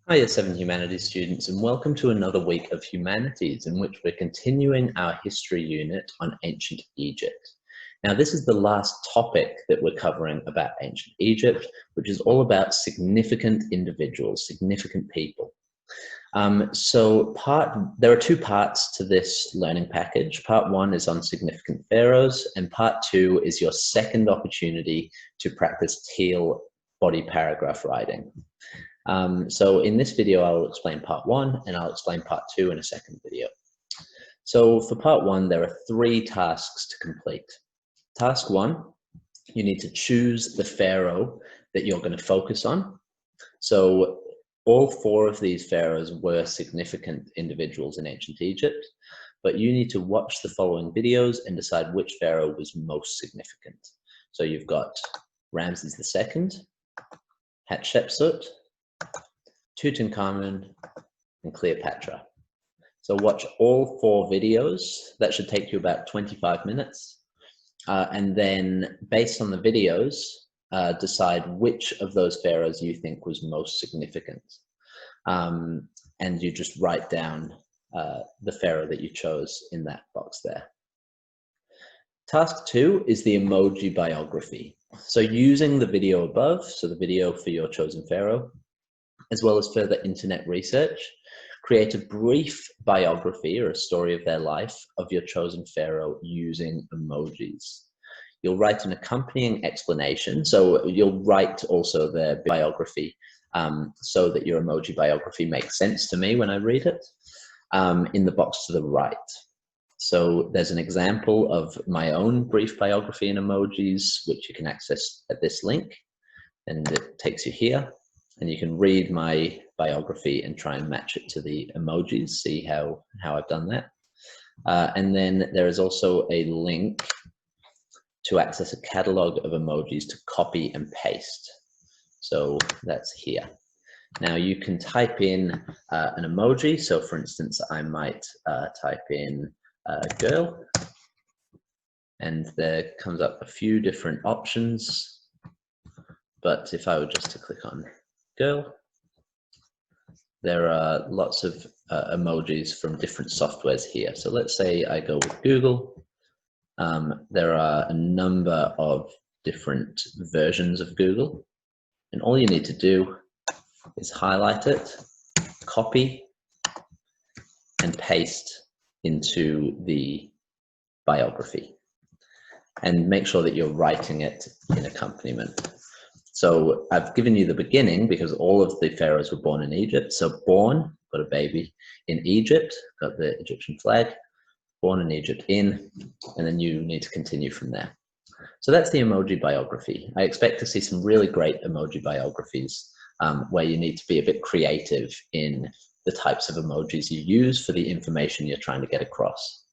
Hi, Year 7 Humanities students, and welcome to another week of Humanities in which we're continuing our history unit on ancient Egypt. Now, this is the last topic that we're covering about ancient Egypt, which is all about significant individuals, significant people. There are two parts to this learning package. Part one is on significant pharaohs, and part two is your second opportunity to practice TEEL body paragraph writing. So in this video, I'll explain part one and I'll explain part two in a second video. So for part one, there are three tasks to complete. Task one, you need to choose the pharaoh that you're going to focus on. So all four of these pharaohs were significant individuals in ancient Egypt, but you need to watch the following videos and decide which pharaoh was most significant. So you've got Ramses II, Hatshepsut, Tutankhamun, and Cleopatra. So watch all four videos. That should take you about 25 minutes. And then based on the videos, decide which of those pharaohs you think was most significant. And you just write down the pharaoh that you chose in that box there. Task two is the emoji biography. So using the video above, so the video for your chosen pharaoh, as well as further internet research, create a brief biography or a story of their life of your chosen pharaoh using emojis. You'll write an accompanying explanation. So you'll write also their biography so that your emoji biography makes sense to me when I read it in the box to the right. So there's an example of my own brief biography in emojis, which you can access at this link, and it takes you here. And you can read my biography and try and match it to the emojis, see how I've done that. And then there is also a link to access a catalog of emojis to copy and paste. So that's here. Now you can type in an emoji. So for instance, I might type in girl, and there comes up a few different options. But if I were just to click on girl, there are lots of emojis from different softwares here. So let's say I go with Google. There are a number of different versions of Google, and all you need to do is highlight it, copy, and paste into the biography, and make sure that you're writing it in accompaniment. So I've given you the beginning because all of the pharaohs were born in Egypt. So born, got a baby in Egypt, got the Egyptian flag, born in Egypt in, and then you need to continue from there. So that's the emoji biography. I expect to see some really great emoji biographies where you need to be a bit creative in the types of emojis you use for the information you're trying to get across.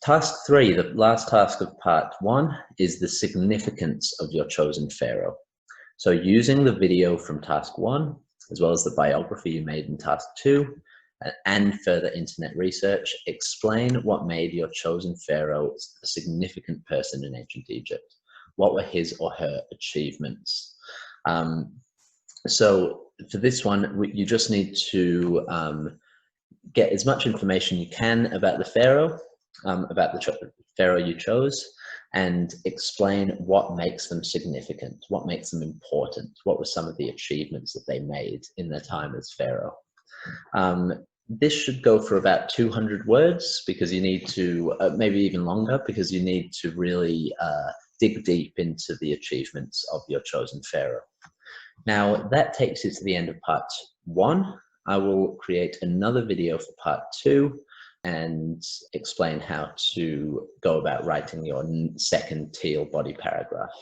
Task three, the last task of part one, is the significance of your chosen pharaoh. So using the video from task one, as well as the biography you made in task two, and further internet research, explain what made your chosen pharaoh a significant person in ancient Egypt. What were his or her achievements? So for this one, you just need to get as much information you can about the pharaoh, about the pharaoh you chose, and explain what makes them significant, what makes them important, what were some of the achievements that they made in their time as pharaoh. This should go for about 200 words because you need to, maybe even longer, because you need to really dig deep into the achievements of your chosen pharaoh. Now that takes you to the end of part one. I will create another video for part two and explain how to go about writing your second TEEL body paragraph.